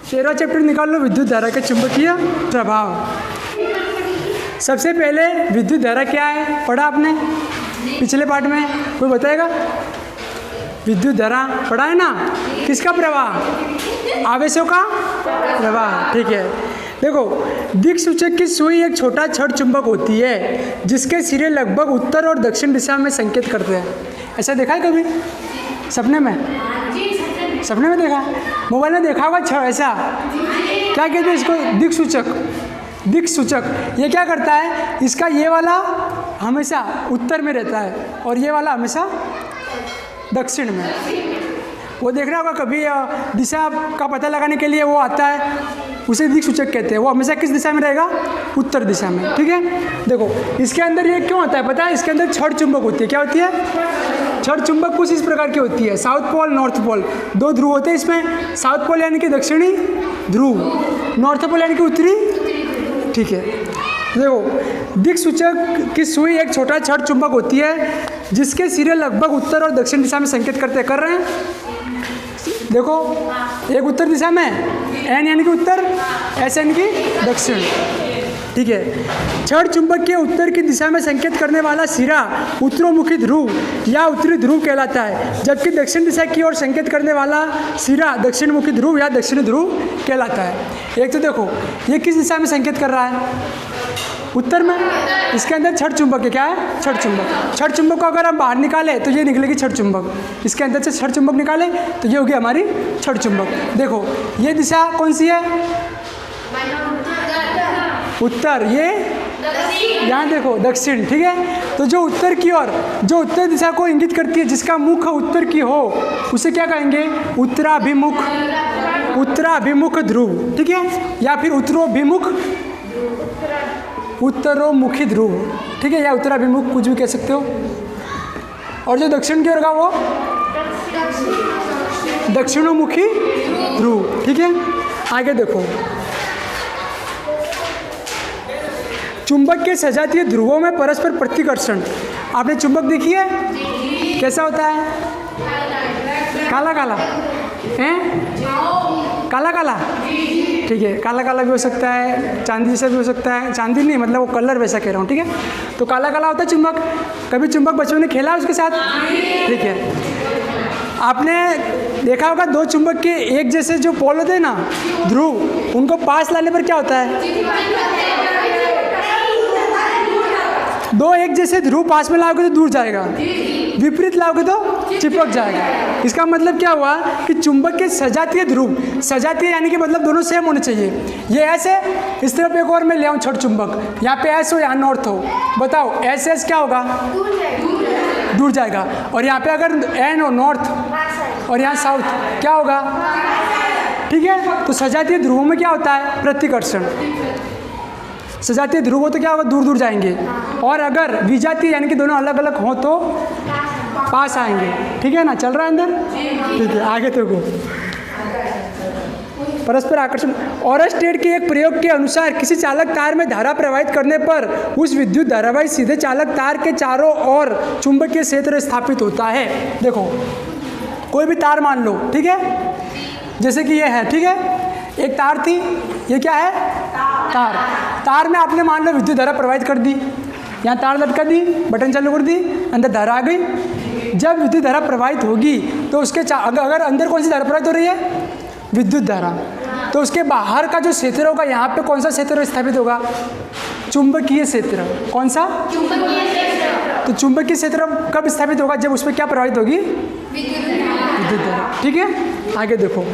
13 chapter निकाल लो, विद्युत धारा के चुंबकीय प्रभाव। सबसे पहले विद्युत धारा क्या है पढ़ा आपने पिछले पार्ट में, कोई बताएगा? विद्युत धारा पढ़ा है ना? किसका प्रवाह? आवेशों का प्रवाह। ठीक है, देखो दिक्सूचक की सुई एक छोटा छड़ चुंबक होती है जिसके सिरे लगभग उत्तर और दक्षिण दिशा में संकेत करते हैं। ऐसा देखा है कभी सपने में? सपने में देखा? मोबाइल में देखा होगा छड़ ऐसा, क्या कहते हैं इसको? दिक्सूचक। दिक्सूचक ये क्या करता है, इसका ये वाला हमेशा उत्तर में रहता है और ये वाला हमेशा दक्षिण में। वो देखना होगा कभी दिशा का पता लगाने के लिए वो आता है, उसे दिक्सूचक कहते हैं। वो हमेशा किस दिशा में रहेगा? उत्तर दिशा में। ठीक है, देखो इसके अंदर ये क्यों होता है पता है? इसके अंदर छड़ चुंबक होती है। क्या होती है? छड़ चुंबक कुछ इस प्रकार की होती है, साउथ पोल नॉर्थ पोल, दो ध्रुव होते हैं इसमें। साउथ पोल यानी कि दक्षिणी ध्रुव, नॉर्थ पोल यानी कि उत्तरी। ठीक है, देखो दिक्सूचक की सुई एक छोटा छड़ चुंबक होती है जिसके सिरे लगभग उत्तर और दक्षिण दिशा में संकेत कर रहे हैं। देखो एक उत्तर दिशा में, एन यानी कि उत्तर, एस यानी कि दक्षिण। ठीक है, छड़ चुंबक के उत्तर की दिशा में संकेत करने वाला सिरा उत्तरोमुखी ध्रुव या उत्तरी ध्रुव कहलाता है, जबकि दक्षिण दिशा की ओर संकेत करने वाला सिरा दक्षिणमुखी ध्रुव या दक्षिणी ध्रुव कहलाता है। एक तो देखो ये किस दिशा में संकेत कर रहा है? उत्तर में। इसके अंदर छड़ चुंबक है। क्या है? छड़ चुंबक। छड़ चुंबक को अगर हम बाहर निकालें तो ये निकलेगी छड़ चुंबक। इसके अंदर से छड़ चुंबक निकालें तो ये होगी हमारी छड़ चुंबक। देखो ये दिशा कौन सी है? उत्तर। ये यहाँ देखो दक्षिण। ठीक है, तो जो उत्तर की ओर, जो उत्तर दिशा को इंगित करती है, जिसका मुख उत्तर की हो, उसे क्या कहेंगे? उत्तराभिमुख। उत्तराभिमुख ध्रुव। ठीक है, या फिर उत्तरोभिमुख, उत्तरोमुखी ध्रुव। ठीक है, या उत्तराभिमुख कुछ भी कह सकते हो। और जो दक्षिण की ओर का वो दक्षिणोमुखी ध्रुव। ठीक है, आगे देखो चुंबक के सजातीय ध्रुवों में परस्पर प्रतिकर्षण। आपने चुंबक देखी है? कैसा होता है? काला काला हैं? काला काला। ठीक है, काला काला भी हो सकता है, चांदी जैसा भी हो सकता है। चांदी नहीं, मतलब वो कलर वैसा कह रहा हूँ। ठीक है, तो काला काला होता है चुंबक। कभी चुंबक बच्चों ने खेला उसके साथ? ठीक है, आपने देखा होगा दो चुंबक के एक जैसे जो पोल होते हैं ना, ध्रुव, उनको पास लाने पर क्या होता है? दो एक जैसे ध्रुव पास में लाओगे तो दूर जाएगा, विपरीत लाओगे तो चिपक जाएगा। इसका मतलब क्या हुआ कि चुंबक के सजातीय ध्रुव, सजातीय यानी कि मतलब दोनों सेम होने चाहिए। ये ऐसे, इस तरफ एक और मैं ले आऊँ छड़ चुंबक, यहाँ पे ऐस हो यहाँ नॉर्थ हो, बताओ ऐसे ऐस क्या होगा? दूर जाएगा। और यहाँ पे अगर एन हो नॉर्थ और यहाँ साउथ, क्या होगा? ठीक है, तो सजातीय ध्रुवों में क्या होता है? प्रतिकर्षण। सजातीय ध्रुव हो तो क्या होगा? दूर दूर जाएंगे। और अगर विजातीय यानी कि दोनों अलग अलग हों तो पास आएंगे। ठीक है ना, चल रहा है अंदर? ठीक है, आगे देखो परस्पर आकर्षण। ऑरस्टेड के एक प्रयोग के अनुसार किसी चालक तार में धारा प्रवाहित करने पर उस विद्युत धारावाही सीधे चालक तार के चारों ओर चुंबकीय क्षेत्र स्थापित होता है। देखो कोई भी तार मान लो, ठीक है, जैसे कि ये है। ठीक है, एक तार थी, ये क्या है? तार। तार में आपने मान लो विद्युत धारा प्रवाहित कर दी, यहाँ तार लटका दी, बटन चालू कर दी, अंदर धारा आ गई। जब विद्युत धारा प्रवाहित होगी तो उसके अगर अंदर कौन सी धारा प्रवाहित हो रही है? विद्युत धारा, तो उसके बाहर का जो क्षेत्र होगा, यहाँ पे कौन सा क्षेत्र स्थापित होगा? चुंबकीय क्षेत्र। कौन सा? चुंबकीय क्षेत्र। तो चुंबकीय क्षेत्र कब स्थापित होगा? जब उस पर क्या प्रवाहित होगी? विद्युत धारा। ठीक है, आगे देखो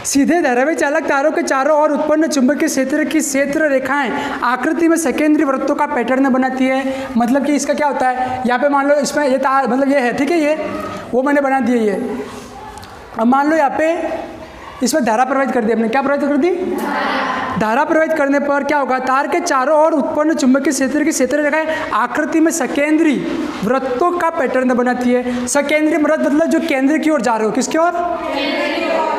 सीधे धारावाही चालक तारों के चारों ओर उत्पन्न चुंबकीय क्षेत्र की क्षेत्र रेखाएं आकृति में सकेंद्रीय वृत्तों का पैटर्न बनाती है। मतलब कि इसका क्या होता है? यहाँ पे मान लो इसमें ये तार, मतलब ये है, ठीक है, ये वो मैंने बना दिया ये। अब मान लो यहाँ पे इसमें धारा प्रवाहित कर दी हमने। क्या प्रवाहित कर दी? धारा प्रवाहित करने पर क्या होगा? तार के चारों ओर उत्पन्न चुंबकीय क्षेत्र की क्षेत्र रेखाएं आकृति में सकेंद्रीय वृत्तों का पैटर्न बनाती है। सकेंद्रीय वृत्त मतलब जो केंद्र की ओर जा रहे हो, किसकी ओर?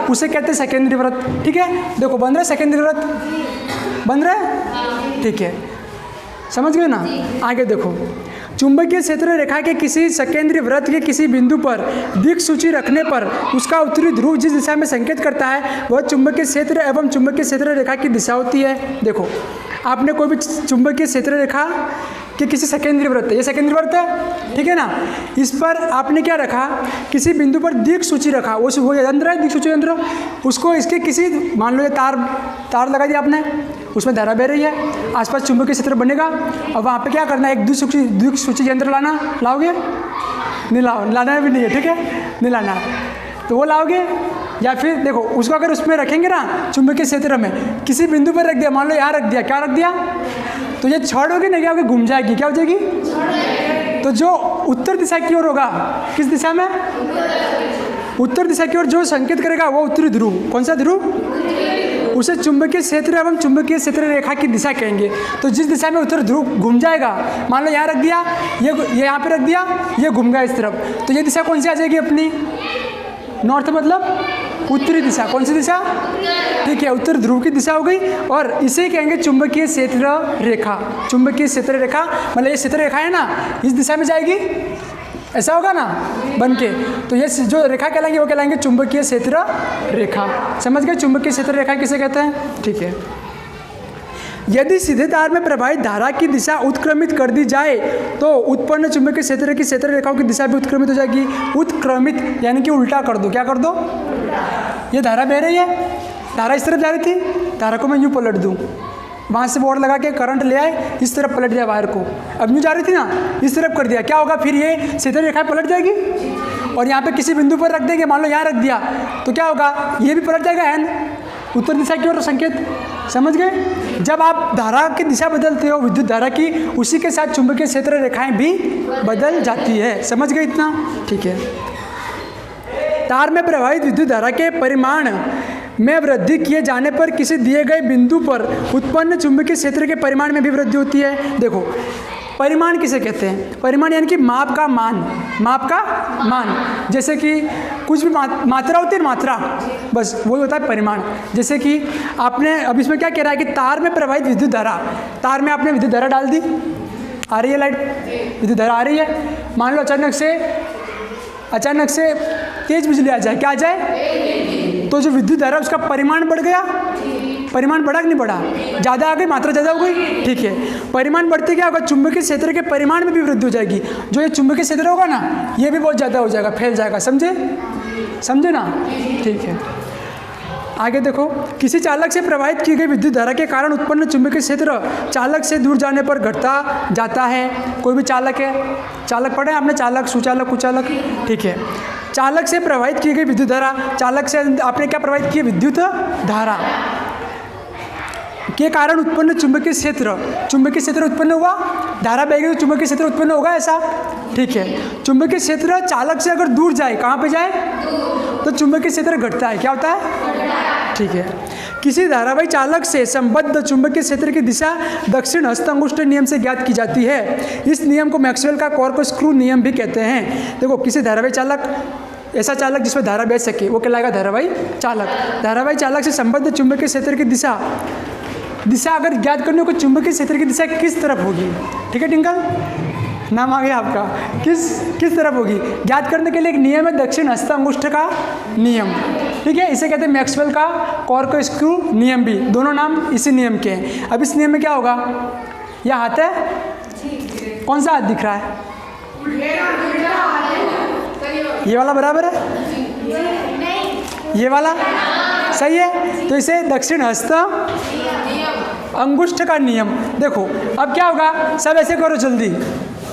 उसे कहते हैं सकेंद्रीय वृत्त। ठीक है, देखो बन रहा है सेकेंडरी वृत्त, बन रहा है। ठीक है, समझ गए ना? आगे देखो चुंबकीय क्षेत्र रेखा के किसी सकेंद्रीय वृत्त के किसी बिंदु पर दिक्सूची रखने पर उसका उत्तरी ध्रुव जिस दिशा में संकेत करता है वह चुंबकीय क्षेत्र एवं चुंबकीय क्षेत्र रेखा की दिशा होती है। देखो, आपने कोई भी चुंबकीय क्षेत्र रेखा कि किसी सेकेंडरी वृत्त है, ये सेकेंडरी वृत्त है, ठीक है ना, इस पर आपने क्या रखा, किसी बिंदु पर दिक्सूची रखा, वो यंत्र है दिक्सूची यंत्र, उसको इसके किसी मान लो ये तार लगा दिया आपने, उसमें धारा बह रही है, आसपास चुंबकीय क्षेत्र बनेगा और वहाँ पे क्या करना है, एक दिक्सूची यंत्र लाओगे, नहीं लाना भी नहीं है, ठीक है, नहीं लाना, तो वो लाओगे, या फिर देखो उसको अगर उसमें रखेंगे ना चुंबकीय क्षेत्र में किसी बिंदु पर रख दिया, मान लो यहाँ रख दिया, क्या रख दिया, तो ये छोड़ोगे नहीं, क्या होगी, घूम जाएगी, क्या हो जाएगी, तो जो उत्तर दिशा की ओर होगा, किस दिशा में, उत्तर दिशा की ओर जो संकेत करेगा वो उत्तरी ध्रुव, कौन सा ध्रुव, उसे चुंबकीय क्षेत्र एवं चुंबकीय क्षेत्र रेखा की दिशा कहेंगे। तो जिस दिशा में उत्तर ध्रुव घूम जाएगा, मान लो यहाँ रख दिया, ये यहाँ पे रख दिया, ये घूम गया इस तरफ, तो ये दिशा कौन सी आ जाएगी अपनी, नॉर्थ मतलब उत्तरी दिशा, कौन सी दिशा, ठीक है, उत्तर ध्रुव की दिशा हो गई, और इसे कहेंगे चुंबकीय क्षेत्र रेखा। चुंबकीय क्षेत्र रेखा मतलब ये क्षेत्र रेखा है ना, इस दिशा में जाएगी, ऐसा होगा ना बन के, तो ये जो रेखा कहलाएंगे वो कहलाएंगे चुंबकीय क्षेत्र रेखा। समझ गए, चुंबकीय क्षेत्र रेखा किसे कहते हैं, ठीक है। यदि सीधे तार में प्रवाहित धारा की दिशा उत्क्रमित कर दी जाए तो उत्पन्न चुंबकीय क्षेत्र की क्षेत्र रेखाओं की दिशा भी उत्क्रमित हो जाएगी। उत्क्रमित यानी कि उल्टा कर दो, क्या कर दो, ये धारा बह रही है, धारा इस तरफ जा रही थी, धारा को मैं यूँ पलट दूँ, वहाँ से बोर्ड लगा के करंट ले आए, इस तरफ पलट दिया वायर को, अब यूँ जा रही थी ना, इस तरफ कर दिया, क्या होगा, फिर ये क्षेत्र रेखा पलट जाएगी, और यहाँ पे किसी बिंदु पर रख देंगे, मान लो यहाँ रख दिया, तो क्या होगा, ये भी पलट जाएगा, एन उत्तर दिशा की ओर संकेत। समझ गए, जब आप धारा की दिशा बदलते हो विद्युत धारा की, उसी के साथ चुंबकीय क्षेत्र रेखाएं भी बदल जाती है। समझ गए इतना, ठीक है। तार में प्रवाहित विद्युत धारा के परिमाण में वृद्धि किए जाने पर किसी दिए गए बिंदु पर उत्पन्न चुंबकीय क्षेत्र के परिमाण में भी वृद्धि होती है। देखो, परिमाण किसे कहते हैं, परिमाण यानी कि माप का मान, माप का मान, जैसे कि कुछ भी मात्रा होती है, मात्रा, बस वही होता है परिमाण। जैसे कि आपने अब इसमें क्या कह रहा है कि तार में प्रवाहित विद्युत धारा, तार में आपने विद्युत धारा डाल दी, आ रही है लाइट, विद्युत धारा आ रही है, मान लो अचानक से तेज बिजली आ जाए, क्या आ जाए, तो जो विद्युत धारा उसका परिमाण बढ़ गया, परिमाण बढ़ा कि नहीं बढ़ा, ज़्यादा आ गई, मात्रा ज़्यादा हो गई, ठीक है। परिमाण बढ़ते क्या होगा, चुंबकीय क्षेत्र के परिमाण में भी वृद्धि हो जाएगी, जो ये चुंबकीय क्षेत्र होगा ना, ये भी बहुत ज़्यादा हो जाएगा, फैल जाएगा, समझे ना, ठीक है। आगे देखो, किसी चालक से प्रवाहित की गई विद्युत धारा के कारण उत्पन्न चुंबकीय क्षेत्र चालक से दूर जाने पर घटता जाता है। कोई भी चालक है, चालक पढ़े आपने, चालक, सुचालक, कुचालक, ठीक है। चालक से प्रवाहित की गई विद्युत धारा, चालक से आपने क्या प्रवाहित की, विद्युत धारा के कारण उत्पन्न चुंबकीय क्षेत्र उत्पन्न हुआ, धारा बह गई तो चुंबकीय क्षेत्र उत्पन्न होगा, ऐसा, ठीक है। चुंबकीय क्षेत्र चालक से अगर दूर जाए, कहाँ पे जाए, तो चुंबकीय क्षेत्र घटता है, क्या होता है, ठीक है। किसी धारावाही चालक से संबद्ध चुंबकीय क्षेत्र की दिशा दक्षिण हस्तांगुष्ठ नियम से ज्ञात की जाती है। इस नियम को मैक्सवेल का कॉर्कस्क्रू नियम भी कहते हैं। देखो, किसी धारावाही चालक, ऐसा चालक जिसमें धारा बह सके वो कहलाएगा धारावाही चालक। धारावाही चालक से संबद्ध चुंबकीय क्षेत्र की दिशा अगर ज्ञात करने को, चुंबकीय क्षेत्र की दिशा किस तरफ होगी, ठीक है, टिंकल नाम आ गया आपका, किस तरफ होगी, ज्ञात करने के लिए एक नियम है दक्षिण हस्तांगुष्ठ का नियम, ठीक है, इसे कहते हैं मैक्सवेल का कॉर्कस्क्रू नियम भी, दोनों नाम इसी नियम के हैं। अब इस नियम में क्या होगा, यह हाथ है, कौन सा हाथ दिख रहा है, ये वाला बराबर है, ये वाला सही है, तो इसे दक्षिण हस्त अंगुष्ठ का नियम। देखो अब क्या होगा, सब ऐसे करो, जल्दी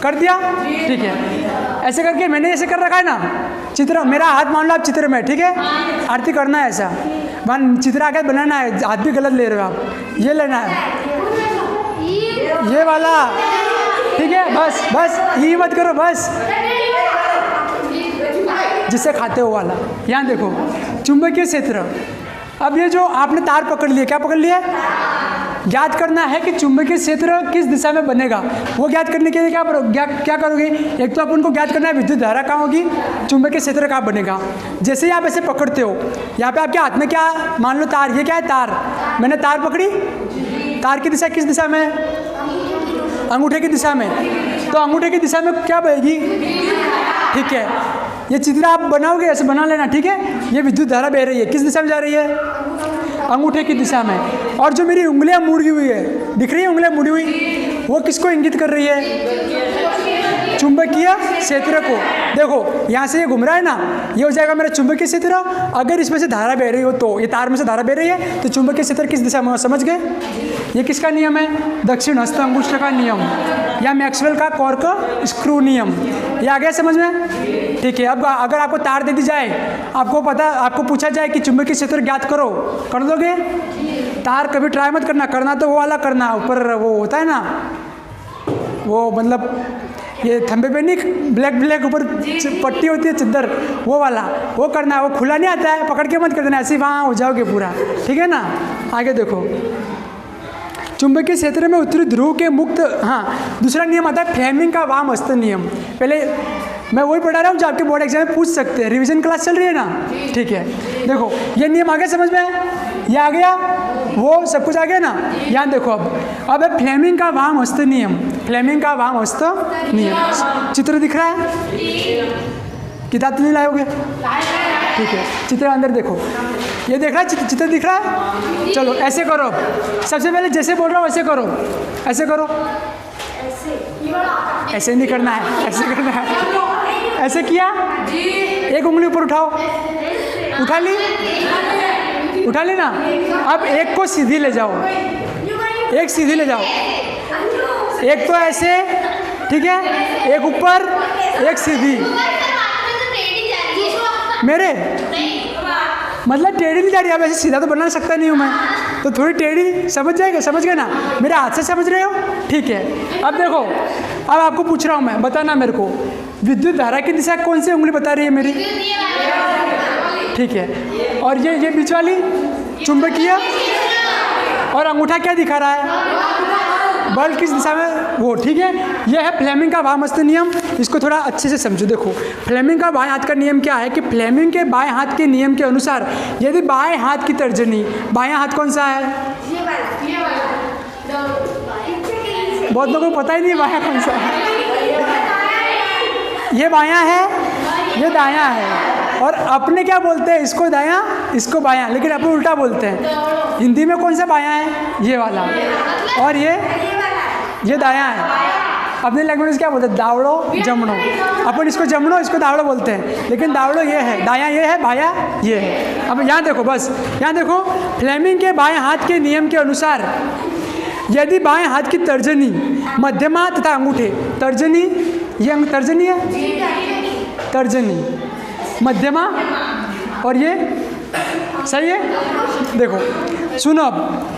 कर दिया, ठीक है, ऐसे करके मैंने ऐसे कर रखा है ना, चित्र, मेरा हाथ मान लो आप चित्र में, ठीक है, आरती करना है, ऐसा चित्र आगे बनाना है, हाथ भी गलत ले रहे हो आप, ये लेना है, ये वाला, ठीक है, बस ये मत करो, बस जिससे खाते हो वाला। यहाँ देखो, चुंबकीय क्षेत्र, अब ये जो आपने तार पकड़ लिया, क्या पकड़ लिया, ज्ञात करना है कि चुंबकीय क्षेत्र किस दिशा में बनेगा। वो ज्ञात करने के लिए क्या करोगे, एक तो अपन को ज्ञात करना है विद्युत धारा कहाँ होगी, चुंबकीय क्षेत्र कहाँ बनेगा। जैसे ही आप ऐसे पकड़ते हो, यहाँ पे आपके हाथ में क्या, मान लो तार, ये क्या है, तार, मैंने तार पकड़ी, तार की दिशा किस दिशा में, अंगूठे की दिशा में, तो अंगूठे की दिशा में क्या बहेगी? ठीक है, ये चित्र आप बनाओगे, ऐसे बना लेना, ठीक है। ये विद्युत धारा बह रही है, किस दिशा में जा रही है? अंगूठे की दिशा में। और जो मेरी उंगलियां मुड़ी हुई है, दिख रही है उंगलियां मुड़ी हुई, वो किसको इंगित कर रही है? चुंबकीय क्षेत्र को। देखो यहाँ से ये घूम रहा है ना, ये हो जाएगा मेरा चुंबकीय क्षेत्र। अगर इसमें से धारा बह रही हो, तो ये तार में से धारा बह रही है, तो चुंबकीय क्षेत्र किस दिशा में, समझ गए? ये किसका नियम है? दक्षिण हस्त अंगुष्ठ का नियम, या मैक्सवेल का कॉर्क स्क्रू नियम। ये आ गया समझ में? ठीक है। अब अगर आपको तार दे दी जाए, आपको पूछा जाए कि चुंबकीय क्षेत्र ज्ञात करो, कर दोगे? तार कभी ट्राई मत करना, करना तो वो वाला करना, ऊपर वो होता है ना, वो मतलब ये थंबे पे नहीं, ब्लैक ऊपर पट्टी होती है चद्दर, वो वाला, वो करना है। वो खुला नहीं आता है, पकड़ के मत कर देना, ऐसे वहाँ हो जाओगे पूरा, ठीक है ना। आगे देखो, चुंबकीय क्षेत्र में उत्तरी ध्रुव के मुक्त, हाँ, दूसरा नियम आता है फ्लेमिंग का वाम हस्त नियम। पहले मैं वही पढ़ा रहा हूँ जो आपके बोर्ड एग्जाम में पूछ सकते हैं, रिवीजन क्लास चल रही है ना, ठीक है। देखो ये नियम आ गया समझ में, ये आ गया, वो सब कुछ आ गया ना। यहाँ देखो अब है फ्लेमिंग का वाम हस्त नियम। फ्लेमिंग का वाम हस्त नियम, चित्र दिख रहा है? किताब तो नहीं लाओगे? ठीक है, चित्र अंदर देखो, ये देख रहा है, चित्र दिख रहा है? चलो ऐसे करो, सबसे पहले जैसे बोल रहा हूँ वैसे करो, ऐसे करो, ऐसे नहीं करना है, ऐसे करना है। ऐसे किया, एक उंगली ऊपर उठाओ, उठा ली ना। अब एक को सीधी ले जाओ, एक सीधी ले जाओ, एक तो ऐसे, ठीक है, एक ऊपर, एक सीधी। मेरे मतलब टेढ़ी नहीं जा रही, अब ऐसे सीधा तो बना सकता नहीं हूँ मैं, तो थोड़ी टेढ़ी, समझ गए ना? मेरे हाथ से समझ रहे हो? ठीक है। अब देखो, अब आपको पूछ रहा हूँ मैं, बताना मेरे को, विद्युत धारा की दिशा कौन सी उंगली बता रही है मेरी? ठीक है। और ये बीच वाली चुंबकीय, और अंगूठा क्या दिखा रहा है? बल किस दिशा में, वो, ठीक है। यह है फ्लेमिंग का वाम हस्त नियम। इसको थोड़ा अच्छे से समझो। देखो फ्लेमिंग का बाएं हाथ का नियम क्या है कि फ्लेमिंग के बाएं हाथ के नियम के अनुसार यदि बाएं हाथ की तर्जनी, बायां हाथ कौन सा है? बहुत लोगों को पता ही नहीं बायां कौन सा है। ये बायां है, ये दायां है, और अपने क्या बोलते हैं? इसको दायां, इसको बायां, लेकिन अपन उल्टा बोलते हैं। हिंदी में कौन सा बायां है? ये वाला, और ये दायां है। अपने लैंग्वेज में क्या बोलते हैं? दावड़ो, जमणो। अपन इसको जमणो, इसको दावड़ो बोलते हैं, लेकिन दावड़ो ये है, दायां ये है, बायां ये है। अब यहाँ देखो, बस यहाँ देखो, फ्लेमिंग के बाएं हाथ के नियम के अनुसार यदि बाएं हाथ की तर्जनी, मध्यमा तथा अंगूठे, तर्जनी, ये तर्जनी है, तर्जनी, मध्यमा, और ये सही है। देखो सुनो, अब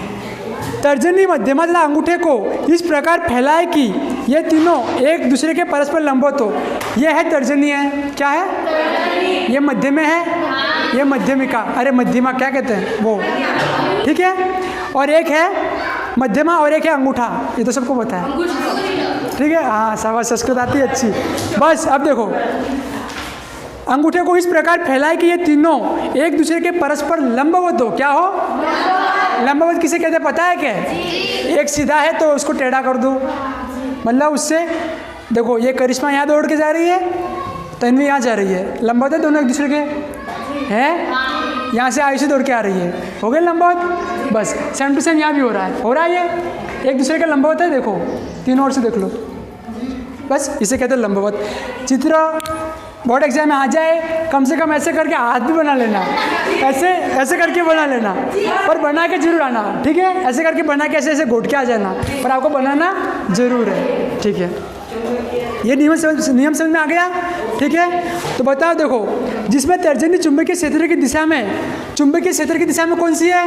तर्जनी, मध्यमा तथा अंगूठे को इस प्रकार फैलाए कि ये तीनों एक दूसरे के परस्पर लंबवत हो। ये है तर्जनी, है क्या है? ये मध्य में है, ये मध्यमिका, अरे मध्यमा क्या कहते हैं वो, ठीक है। और एक है मध्यमा और एक है अंगूठा, ये तो सबको पता है, ठीक है। हाँ शाबाश, संस्कृत आती है अच्छी। बस अब देखो, अंगूठे को इस प्रकार फैलाए कि ये तीनों एक दूसरे के परस्पर लंबवत हो। क्या हो? लंबवत किसे कहते हैं पता है क्या? एक सीधा है तो उसको टेढ़ा कर दो, मतलब उससे, देखो ये करिश्मा यहाँ दौड़ के जा रही है, तन्वी यहाँ जा रही है, लंबवत है दोनों एक दूसरे के, है यहाँ से आयुषी दौड़ के आ रही है, हो गए लंबवत। बस सेम टू सेम यहाँ भी हो रहा है, ये एक दूसरे का लंबवत है। देखो तीनों ओर से देख लो, बस इसे कहते हैं लंबवत। चित्र बोर्ड एग्जाम में आ जाए, कम से कम ऐसे करके हाथ भी बना लेना, ऐसे करके बना लेना, पर बना के जरूर आना, ठीक है। ऐसे करके बना के ऐसे घोट के आ जाना, पर आपको बनाना जरूर है, ठीक है। ये नियम समझ में आ गया, ठीक है। तो बताओ, देखो जिसमें तर्जनी चुंबकीय क्षेत्र की दिशा में, चुंबकीय क्षेत्र की दिशा में कौन सी है?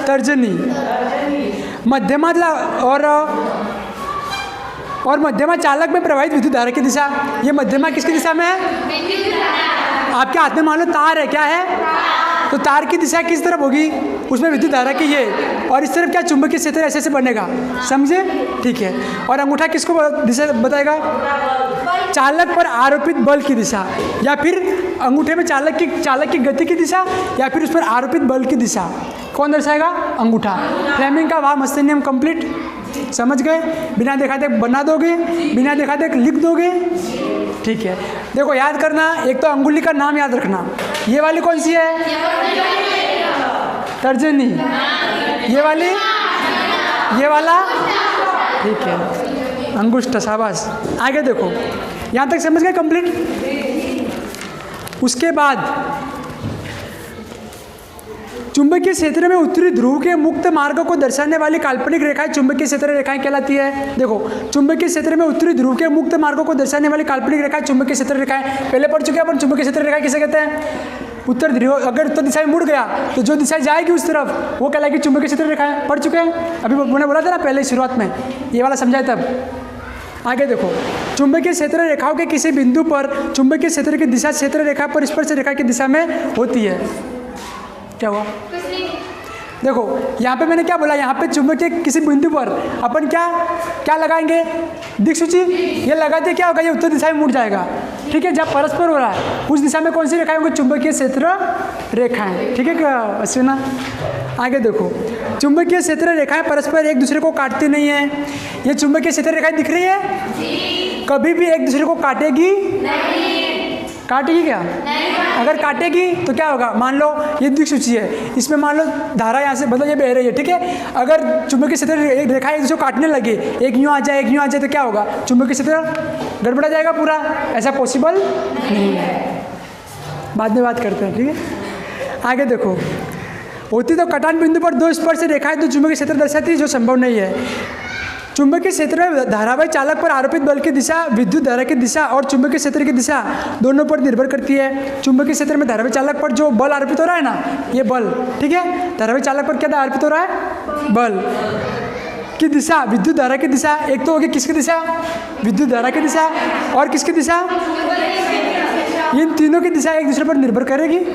तर्जनी। मध्यमा और मध्यमा चालक में प्रवाहित विद्युत धारा की दिशा, ये मध्यमा किसकी दिशा में है? आपके हाथ में मान लो तार है, क्या है? तो तार की दिशा किस तरफ होगी? उसमें विद्युत धारा की ये, और इस तरफ क्या चुंबकीय क्षेत्र ऐसे ऐसे बनेगा, समझे? ठीक है। और अंगूठा किसको दिशा बताएगा? चालक पर आरोपित बल की दिशा, या फिर अंगूठे में चालक की गति की दिशा, या फिर उस पर आरोपित बल की दिशा, कौन दर्शाएगा? अंगूठा। फ्लेमिंग का वाम हस्त नियम कंप्लीट, समझ गए? बिना देखा देख बना दोगे, बिना देखा देख लिख दोगे। ठीक है, देखो याद करना, एक तो अंगुली का नाम याद रखना। ये वाली कौन सी है? तर्जनी। ये वाली, ये वाला, ठीक है, अंगुष्ठ। शाबाश। आगे देखो, यहाँ तक समझ गए कंप्लीट? उसके बाद चुंबकीय क्षेत्र में उत्तरी ध्रुव के मुक्त मार्ग को दर्शाने वाली काल्पनिक रेखाएं चुंबकीय क्षेत्र रेखाएं कहलाती है। देखो, चुंबकीय क्षेत्र में उत्तरी ध्रुव के मुक्त मार्गों को दर्शाने वाली काल्पनिक रेखाएं चुंबकीय क्षेत्र रेखाएं। पहले पढ़ चुके हैं अपन चुंबकीय क्षेत्र रेखाएं किसे कहते हैं? उत्तर ध्रुव, अगर उत्तर दिशा में मुड़ गया तो जो दिशा जाएगी उस तरफ वो कहलाएगी चुंबकीय क्षेत्र रेखाएं। पढ़ चुके हैं? अभी मैंने बोला था ना पहले शुरुआत में, ये वाला समझाया तब। आगे देखो, चुंबकीय क्षेत्र रेखाओं के किसी बिंदु पर चुंबकीय क्षेत्र की दिशा क्षेत्र रेखा पर स्पर्श रेखा की दिशा में होती है। क्या हुआ? देखो, यहाँ पे मैंने क्या बोला, यहाँ पे चुंबकीय किसी बिंदु पर अपन क्या लगाएंगे? दिक्सूची। ये लगाते क्या होगा? ये उत्तर दिशा में मुड़ जाएगा। ठीक है, जब परस्पर हो रहा है उस दिशा में कौन सी रेखाएं होंगी? चुंबकीय क्षेत्र रेखाएं। ठीक है क्या अश्विना? आगे देखो, चुंबकीय क्षेत्र रेखाएं परस्पर एक दूसरे को काटती नहीं है। ये चुंबकीय क्षेत्र रेखाएं दिख रही है? कभी भी एक दूसरे को काटेगी नहीं। काटेगी क्या? नहीं। अगर काटेगी तो क्या होगा? मान लो ये दिक्सूची है, इसमें मान लो धारा यहाँ से मतलब ये बह रही है। ठीक है, अगर चुंबकीय क्षेत्र रेखा एक दूसरे को काटने लगे, एक यूँ आ जाए एक यूँ आ जाए, तो क्या होगा? चुंबकीय क्षेत्र गड़बड़ा जाएगा पूरा। ऐसा पॉसिबल नहीं है। बाद में बात करते हैं। ठीक है, आगे देखो, होती तो कटान बिंदु पर दो स्पर्श रेखाएं तो चुंबकीय क्षेत्र दर्शाती है, जो संभव नहीं है। चुंबकीय क्षेत्र में धारावाही चालक पर आरोपित बल की दिशा विद्युत धारा की दिशा और चुंबकीय क्षेत्र की दिशा दोनों पर निर्भर करती है। चुंबकीय क्षेत्र में धारावाही चालक पर जो बल आरोपित हो रहा है ना, ये बल, ठीक है, धारावाही चालक पर क्या आरोपित हो रहा है? बल की दिशा विद्युत धारा की दिशा। एक तो होगी किसकी दिशा? विद्युत धारा की दिशा। और किसकी दिशा? इन तीनों की दिशा एक दूसरे पर निर्भर करेगी।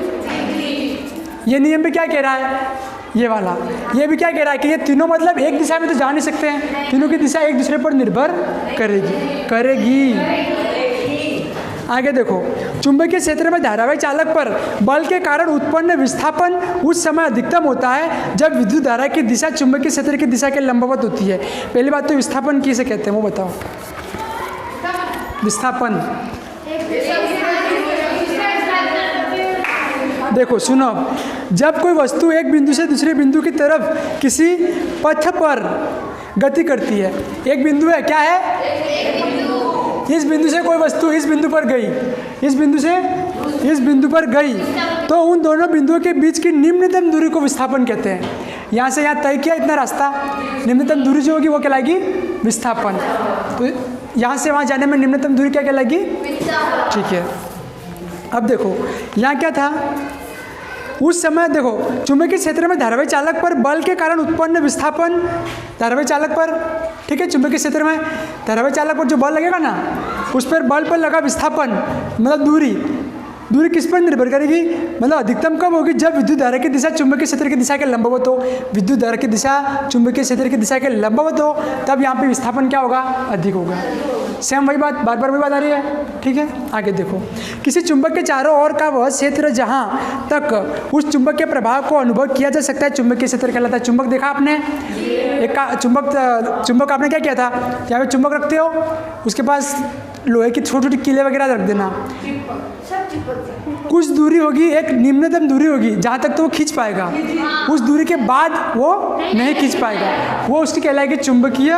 ये नियम भी क्या कह रहा है? ये वाला, ये भी क्या कह रहा है कि ये तीनों मतलब एक दिशा में तो जा नहीं सकते हैं, तीनों की दिशा एक दूसरे पर निर्भर करेगी। आगे देखो, चुंबकीय क्षेत्र में धारावाही चालक पर बल के कारण उत्पन्न विस्थापन उस समय अधिकतम होता है जब विद्युत धारा की दिशा चुंबकीय क्षेत्र की दिशा के लंबवत होती है। पहली बात तो विस्थापन किसे कहते हैं वो बताओ? विस्थापन, देखो सुनो, जब कोई वस्तु एक बिंदु से दूसरे बिंदु की तरफ किसी पथ पर गति करती है। एक बिंदु है, क्या है? इस बिंदु से कोई वस्तु इस बिंदु पर गई, इस बिंदु से इस बिंदु पर गई, तो उन दोनों बिंदुओं के बीच की निम्नतम दूरी को विस्थापन कहते हैं। यहाँ से यहाँ तय किया इतना रास्ता, निम्नतम दूरी जो होगी वो कहलाएगी विस्थापन। तो यहाँ से वहाँ जाने में निम्नतम दूरी क्या कहलाएगी? ठीक है। अब देखो यहाँ क्या था, उस समय देखो चुंबकीय क्षेत्र में धारावाही चालक पर बल के कारण उत्पन्न विस्थापन, धारावाही चालक पर, ठीक है, चुंबकीय क्षेत्र में धारावाही चालक पर जो बल लगेगा ना, उस पर बल पर लगा विस्थापन मतलब दूरी किस पर निर्भर करेगी? मतलब अधिकतम कब होगी? जब विद्युत धारा की दिशा चुंबकीय क्षेत्र की दिशा के लंबवत हो। विद्युत धारा की दिशा चुंबकीय क्षेत्र की दिशा के लंबवत हो, तब यहाँ पे विस्थापन क्या होगा? अधिक होगा। सेम वही बात, बार बार वही बात आ रही है। ठीक है, आगे देखो, किसी चुंबक के चारों ओर का वह क्षेत्र जहाँ तक उस चुंबक के प्रभाव को अनुभव किया जा सकता है चुंबकीय क्षेत्र कहलाता है। चुंबक देखा आपने? एक का चुंबक आपने क्या किया था? यहाँ पे चुंबक रखते हो, उसके पास लोहे की छोटी छोटी कीले वगैरह रख देना, कुछ दूरी होगी, एक निम्नतम दूरी होगी जहाँ तक तो वो खींच पाएगा, उस दूरी के बाद वो नहीं खींच पाएगा, वो उसकी कहलाएगी चुंबकीय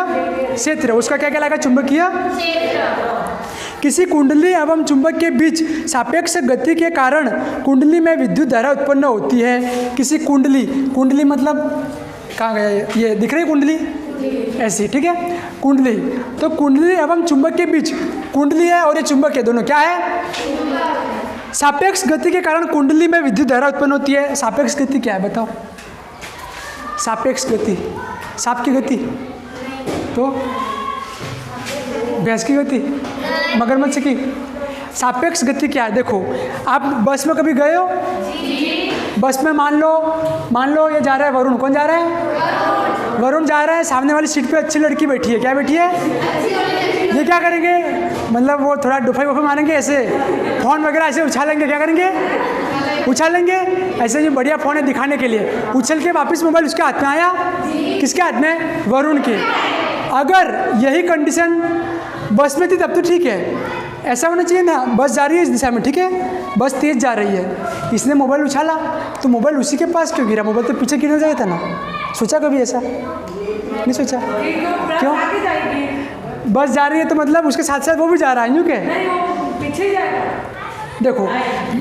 क्षेत्र। उसका क्या कहलाएगा? चुंबकीय क्षेत्र। किसी कुंडली एवं चुंबक के बीच सापेक्ष गति के कारण कुंडली में विद्युत धारा उत्पन्न होती है। किसी कुंडली मतलब कहाँ गया ये दिख रही कुंडली ऐसी, ठीक है, कुंडली। तो कुंडली एवं चुंबक के बीच, कुंडली है और ये चुंबक है, दोनों क्या है? सापेक्ष गति के कारण कुंडली में विद्युत धारा उत्पन्न होती है। सापेक्ष गति क्या है बताओ? सापेक्ष गति, सांप की गति, तो भैंस की गति, मगरमच्छ की। सापेक्ष गति क्या है? देखो आप बस में कभी गए हो? बस में मान लो ये जा रहा है वरुण, कौन जा रहा है? वरुण जा रहा है, सामने वाली सीट पे अच्छी लड़की बैठी है, क्या बैठी है? ये क्या करेंगे? मतलब वो थोड़ा डुफाई वुफाई मारेंगे, ऐसे फ़ोन वगैरह ऐसे उछालेंगे, क्या करेंगे? उछालेंगे ऐसे, जो बढ़िया फ़ोन है दिखाने के लिए, उछल के वापस मोबाइल उसके हाथ में आया, किसके हाथ में? वरुण के। अगर यही कंडीशन बस में थी तब तो ठीक है, ऐसा होना चाहिए ना, बस जा रही है इस दिशा में, ठीक है, बस तेज़ जा रही है, इसने मोबाइल उछाला तो मोबाइल उसी के पास क्यों गिरा, मोबाइल तो पीछे गिरना चाहिए था ना। सोचा कभी ऐसा? नहीं सोचा। क्यों? बस जा रही है तो मतलब उसके साथ साथ वो भी जा रहा है, यूँ क्या? पीछे जाएगा। देखो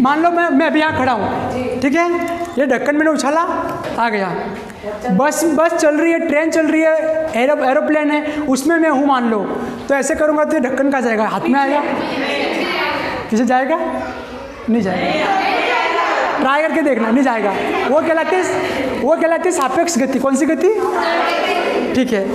मान लो मैं अभी यहाँ खड़ा हूँ, ठीक है, ये ढक्कन मैंने उछाला, आ गया, बस चल रही है, ट्रेन चल रही है, एरोप्लेन है, उसमें मैं हूँ मान लो, तो ऐसे करूँगा तो ये ढक्कन कहाँ जाएगा, हाथ में आएगा, किसे जाएगा? नहीं जाएगा। ट्राई करके देखना, नहीं जाएगा। वो कहलाती है सापेक्ष गति। कौन सी गति? ठीक है,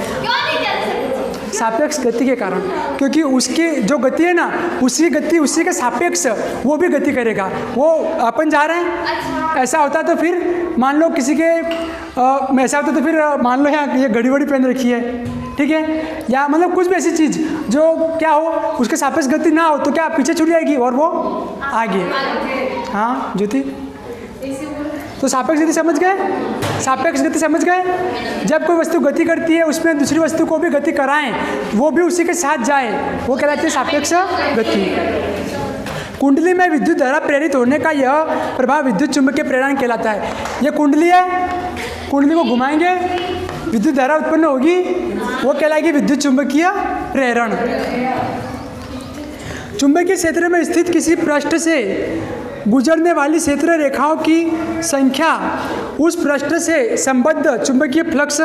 सापेक्ष गति के कारण, क्योंकि उसकी जो गति है ना, उसी के सापेक्ष वो भी गति करेगा। वो अपन जा रहे हैं, ऐसा होता तो फिर मान लो किसी के ऐसा होता तो फिर मान लो यहाँ ये घड़ी वड़ी पहन रखी है, ठीक है, या मतलब कुछ भी ऐसी चीज़ जो क्या हो उसके सापेक्ष गति ना हो तो क्या पीछे छूट जाएगी और वो आगे। हाँ ज्योति, तो सापेक्ष गति समझ गए? सापेक्ष गति समझ गए? जब कोई वस्तु गति करती है उसमें दूसरी वस्तु को भी गति कराएं, वो भी उसी के साथ जाए, वो कहलाती है सापेक्ष गति। कुंडली में विद्युत धारा प्रेरित होने का यह प्रभाव विद्युत चुंबकीय प्रेरण कहलाता है। ये कुंडली है, कुंडली को घुमाएंगे, विद्युत धारा उत्पन्न होगी, वो कहलाएगी विद्युत चुंबकीय प्रेरण। चुंबकीय क्षेत्र में स्थित किसी पृष्ठ से गुजरने वाली क्षेत्र रेखाओं की संख्या उस पृष्ठ से संबद्ध चुंबकीय फ्लक्स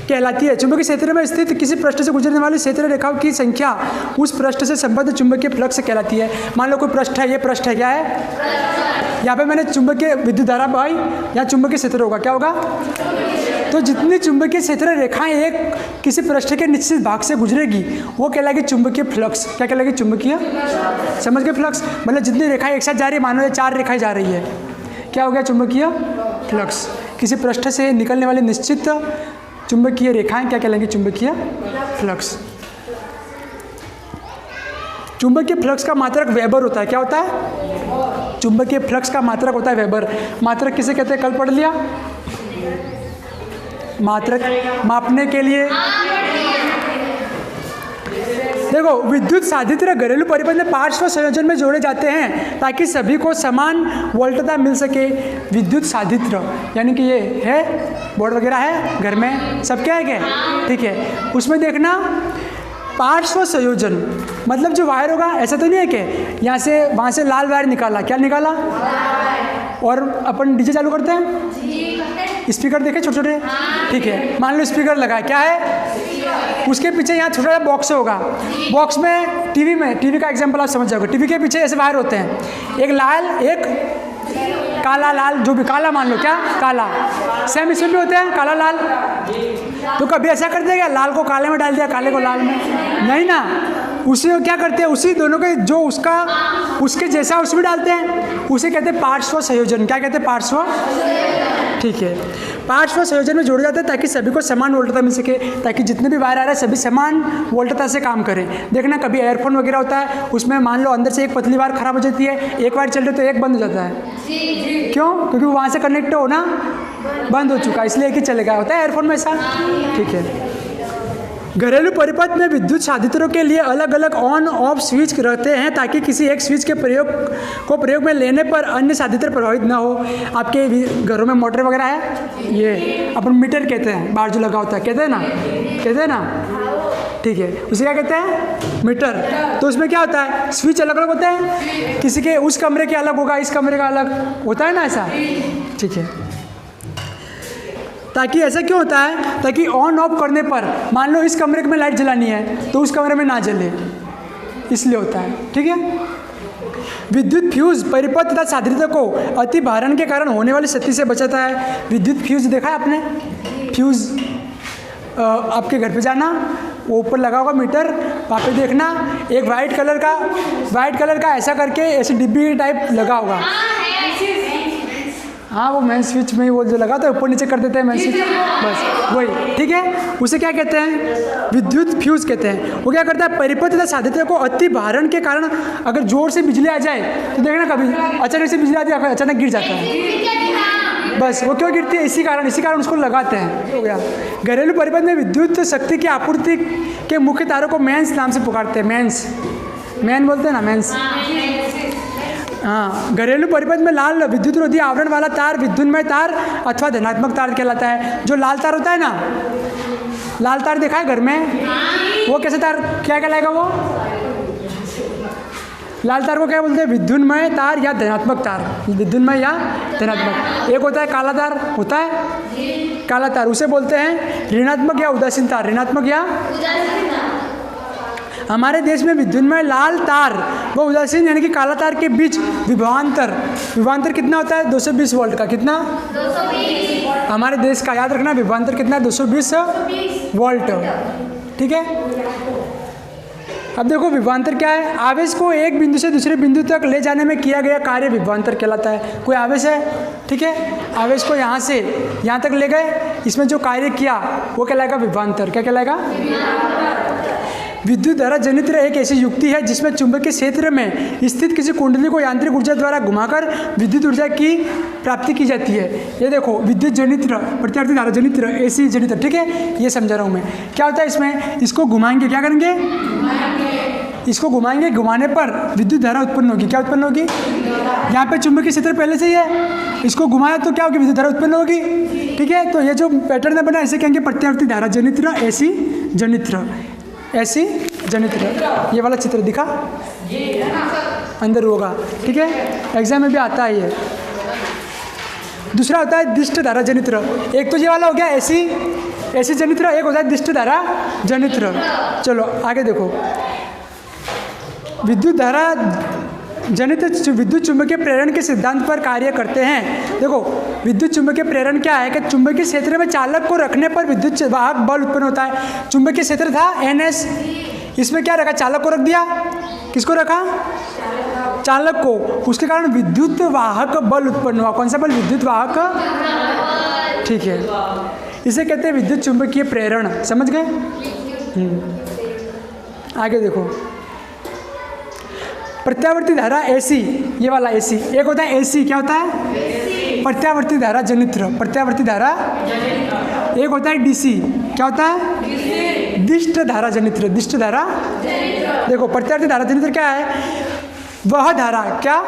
कहलाती है। चुंबकीय क्षेत्र में स्थित किसी पृष्ठ से गुजरने वाली क्षेत्र रेखाओं की संख्या उस पृष्ठ से संबद्ध चुंबकीय फ्लक्स कहलाती है। मान लो कोई पृष्ठ है, ये पृष्ठ है, क्या है? यहाँ पे मैंने चुंबकीय विद्युत धारा बहाई, यहाँ चुंबकीय क्षेत्र होगा, क्या होगा? तो जितनी चुंबकीय क्षेत्र रेखाएं एक किसी पृष्ठ के निश्चित भाग से गुजरेगी वो कहलाएगी चुंबकीय फ्लक्स। क्या कहलाएगी? चुंबकीय। समझ गए? फ्लक्स मतलब जितनी रेखाएं एक साथ जा रही है, मानो ये 4 रेखाएं जा रही है, क्या हो गया? चुंबकीय फ्लक्स। किसी पृष्ठ से निकलने वाली निश्चित चुंबकीय रेखाएं क्या कहलाएंगी? चुंबकीय फ्लक्स। चुंबकीय फ्लक्स का मात्रक वेबर होता है। क्या होता है? चुंबकीय फ्लक्स का मात्रक होता है वेबर। मात्रक किसे कहते हैं? कल पढ़ लिया। मात्रक मापने के लिए देखो, विद्युत साधित्र घरेलू परिपथ में पार्श्व संयोजन में जोड़े जाते हैं ताकि सभी को समान वोल्टता मिल सके। विद्युत साधित्र यानी कि ये है, बोर्ड वगैरह है घर में, सब क्या है क्या? ठीक है, उसमें देखना पार्श्व संयोजन मतलब जो वायर होगा, ऐसा तो नहीं है कि यहाँ से वहाँ से लाल वायर निकाला, क्या निकाला? और अपन डीजे चालू करते हैं, स्पीकर देखे छोटे छोटे, ठीक है, मान लो स्पीकर लगा, क्या है? उसके पीछे यहाँ छोटा सा बॉक्स होगा, बॉक्स में टीवी का एग्जांपल आप समझ जाओगे। टीवी के पीछे ऐसे वायर होते हैं, एक लाल एक काला, लाल जो भी काला मान लो, क्या काला, सेम इसमें भी होते हैं काला लाल। तो कभी ऐसा कर दिया क्या, लाल को काले में डाल दिया, काले को लाल में? नहीं ना, उसी को क्या करते हैं, उसी दोनों के जो उसके जैसा उसमें डालते हैं, उसे कहते हैं पार्श्व संयोजन। क्या कहते हैं? पार्श्व। ठीक है, पार्श्व संयोजन में जोड़े जाते हैं ताकि सभी को समान वोल्टता मिल सके, ताकि जितने भी वायर आ रहे हैं सभी समान वोल्टता से काम करें। देखना कभी एयरफोन वगैरह होता है, उसमें मान लो अंदर से एक पतली वायर खराब हो जाती है, एक वायर चल रही तो एक बंद हो जाता है। क्यों? क्योंकि वहाँ से कनेक्ट होना बंद हो चुका, इसलिए एक ही चलेगा। होता है एयरफोन में ऐसा, ठीक है। घरेलू परिपथ में विद्युत साधित्रों के लिए अलग अलग ऑन ऑफ स्विच रहते हैं ताकि किसी एक स्विच के प्रयोग में लेने पर अन्य साधित्र प्रभावित ना हो। आपके घरों में मोटर वगैरह है, ये अपन मीटर कहते हैं, बाहर जो लगा होता है, कहते हैं ना, ठीक है, उसे क्या कहते हैं? मीटर। तो उसमें क्या होता है? स्विच अलग अलग होता है, किसी के उस कमरे के अलग होगा, इस कमरे का अलग होता है ना, ऐसा, ठीक है। ताकि ऐसा क्यों होता है? ताकि ऑन ऑफ करने पर मान लो इस कमरे में लाइट जलानी है तो उस कमरे में ना जले, इसलिए होता है, ठीक है। विद्युत फ्यूज परिपथ तथा साधित्र को अति भारण के कारण होने वाली क्षति से बचाता है। विद्युत फ्यूज देखा है आपने? फ्यूज आपके घर पे जाना, वो ऊपर लगा होगा मीटर, वहाँ पे देखना एक वाइट कलर का ऐसा करके ऐसे डिब्बी टाइप लगा होगा। हाँ, वो मेन स्विच में वो जो लगा था ऊपर नीचे कर देते हैं मेन स्विच, बस वही, ठीक है। उसे क्या कहते हैं? विद्युत फ्यूज कहते हैं। वो क्या करता है? परिपथ तथा साधित्र को अति भारण के कारण अगर जोर से बिजली आ जाए तो देखना कभी अचानक से बिजली आती है, अचानक गिर जाता है, बस वो क्यों गिरती है? इसी कारण उसको लगाते हैं। हो गया। घरेलू परिपथ में विद्युत शक्ति की आपूर्ति के मुख्य तारों को मेंस नाम से पुकारते हैं। मेन बोलते हैं ना, मेंस। हाँ, घरेलू परिपथ में लाल विद्युत रोधी आवरण वाला तार विद्युन्मय तार अथवा धनात्मक तार कहलाता है। जो लाल तार होता है ना, लाल तार देखा है घर में, वो कैसे तार, क्या कहलाएगा वो? लाल तार को क्या बोलते हैं? विद्युन्मय तार या धनात्मक तार। विद्युन्मय या धनात्मक। एक होता है काला तार, होता है काला तार, उसे बोलते हैं ऋणात्मक या उदासीन तार। ऋणात्मक या हमारे देश में विद्युन्मय लाल तार व उदासीन यानी कि काला तार के बीच विभवांतर कितना होता है? 220 वोल्ट का। कितना? 220। हमारे देश का याद रखना, विभवांतर कितना है? 220 वोल्ट। ठीक है। अब देखो विभवांतर क्या है? आवेश को एक बिंदु से दूसरे बिंदु तक ले जाने में किया गया कार्य विभवांतर कहलाता है। कोई आवेश है, ठीक है, आवेश को यहाँ से यहाँ तक ले गए, इसमें जो कार्य किया वो कहलाएगा विभवांतर। क्या कहलाएगा? विद्युत धारा जनित्र एक ऐसी युक्ति है जिसमें चुंबकीय क्षेत्र में स्थित किसी कुंडली को यांत्रिक ऊर्जा द्वारा घुमाकर विद्युत ऊर्जा की प्राप्ति की जाती है। ये देखो, विद्युत जनित्र, प्रत्यावर्ती धारा जनित्र, एसी जनित्र, ठीक है, ये समझा रहा हूँ मैं। क्या होता है इसमें? इसको घुमाएंगे, क्या करेंगे? इसको घुमाएंगे, घुमाने पर विद्युत धारा उत्पन्न होगी। क्या उत्पन्न होगी? यहाँ पे चुंबकीय क्षेत्र पहले से ही है, इसको घुमाया तो क्या होगी? विद्युत धारा उत्पन्न होगी। ठीक है, तो ये जो पैटर्न बना इसे कहेंगे प्रत्यावर्ती धारा जनित्र, एसी जनित्र, ऐसी जनित्र। ये वाला चित्र दिखा अंदर होगा, ठीक है, एग्जाम में भी आता है ये। दूसरा होता है दिष्ट धारा जनित्र। एक तो ये वाला हो गया ऐसी जनित्र, एक होता है दिष्ट धारा जनित्र। चलो आगे देखो, विद्युत धारा जनित विद्युत चुंबकीय प्रेरण के सिद्धांत पर कार्य करते हैं। देखो, विद्युत चुंबकीय प्रेरण क्या है कि चुंबकीय क्षेत्र में चालक को रखने पर विद्युत वाहक बल उत्पन्न होता है। चुंबकीय क्षेत्र था NS, इसमें क्या रखा? चालक को रख दिया। किसको रखा? चालक को। उसके कारण विद्युत वाहक बल उत्पन्न हुआ। कौन सा बल? विद्युत वाहक। ठीक है, इसे कहते हैं विद्युत चुंबकीय प्रेरण। समझ गए? आगे देखो, प्रत्यावर्ती धारा एसी, ये वाला एसी। एक होता है एसी, क्या होता है? प्रत्यावर्ती धारा जनित्र, प्रत्यावर्ती धारा। एक होता है डीसी, क्या होता है? दिष्ट धारा जनित्र, दिष्ट धारा। देखो, प्रत्यावर्ती धारा जनित्र क्या है? वह धारा, क्या?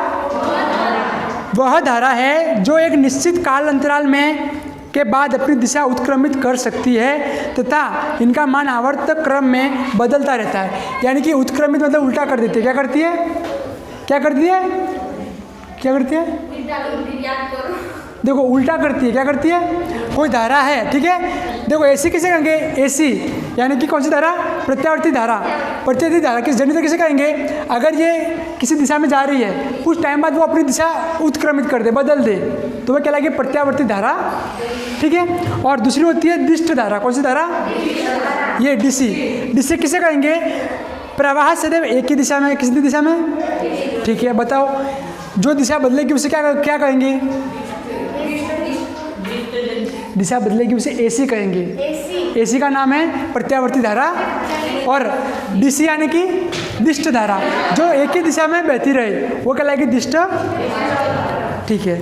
वह धारा है जो एक निश्चित काल अंतराल में के बाद अपनी दिशा उत्क्रमित कर सकती है तथा इनका मान आवर्तक क्रम में बदलता रहता है। यानी कि उत्क्रमित मतलब उल्टा कर देती है। क्या करती है? क्या करती है? क्या करती है? देखो, उल्टा करती है। क्या करती है? कोई धारा है, ठीक है, देखो एसी किसे कहेंगे? एसी यानी कि कौन सी धारा? प्रत्यावर्ती धारा। प्रत्यावर्ती धारा किस जनित्र किसे कहेंगे? अगर ये किसी दिशा में जा रही है, कुछ टाइम बाद वो अपनी दिशा उत्क्रमित कर दे, बदल दे, तो वह कहलाएगी प्रत्यावर्ती धारा। ठीक है, और दूसरी होती है दिष्ट धारा। कौन सी धारा? ये डीसी। डीसी किसे कहेंगे? प्रवाह सदैव एक ही दिशा में, किसी दिशा में। ठीक है, बताओ, जो दिशा बदलेगी उसे क्या कहेंगे? दिशा बदलेगी उसे एसी कहेंगे। एसी का नाम है प्रत्यावर्ती धारा। और डीसी यानी कि दिष्ट धारा, जो एक ही दिशा में बहती रहे, वो कहलाएगी दिष्ट। ठीक है,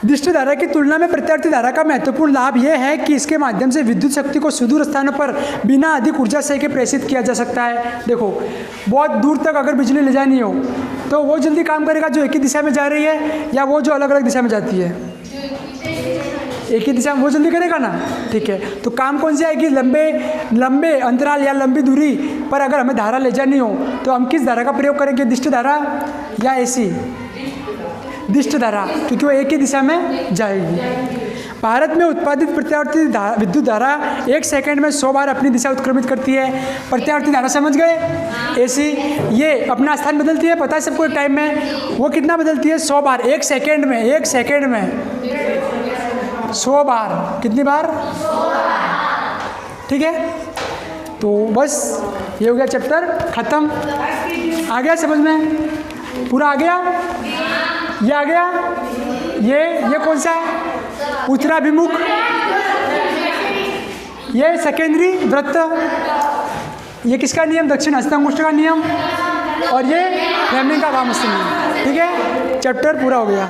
दिष्ट धारा की तुलना में प्रत्यावर्ती धारा का महत्वपूर्ण लाभ यह है कि इसके माध्यम से विद्युत शक्ति को सुदूर स्थानों पर बिना अधिक ऊर्जा से के प्रेषित किया जा सकता है। देखो, बहुत दूर तक अगर बिजली ले जानी हो तो वो जल्दी काम करेगा जो एक ही दिशा में जा रही है, या वो जो अलग अलग दिशा में जाती है? एक ही दिशा में वो जल्दी करेगा ना। ठीक है, तो काम कौन सी आएगी? लंबे अंतराल या लंबी दूरी पर अगर हमें धारा ले जानी हो तो हम किस धारा का प्रयोग करेंगे? दिष्ट धारा या एसी? दिष्ट धारा, क्योंकि वो एक ही दिशा में जाएगी। भारत में उत्पादित प्रत्यावर्ती विद्युत धारा 1 सेकंड में 100 बार अपनी दिशा उत्क्रमित करती है। प्रत्यावर्ती धारा समझ गए? एसी ये अपना स्थान बदलती है, पता है सबको एक टाइम में। वो कितना बदलती है? 100 बार 1 सेकंड में। 1 सेकंड में 100 बार। कितनी बार? ठीक है, तो बस ये हो गया चैप्टर खत्म। आ गया समझ में? पूरा आ गया? ये आ गया? ये कौन सा है? उत्तराभिमुख। ये सेकेंडरी वृत्त। ये किसका नियम? दक्षिण हस्तांगुष्ठ का नियम। और ये फ्लेमिंग का वामहस्त नियम। ठीक है, चैप्टर पूरा हो गया।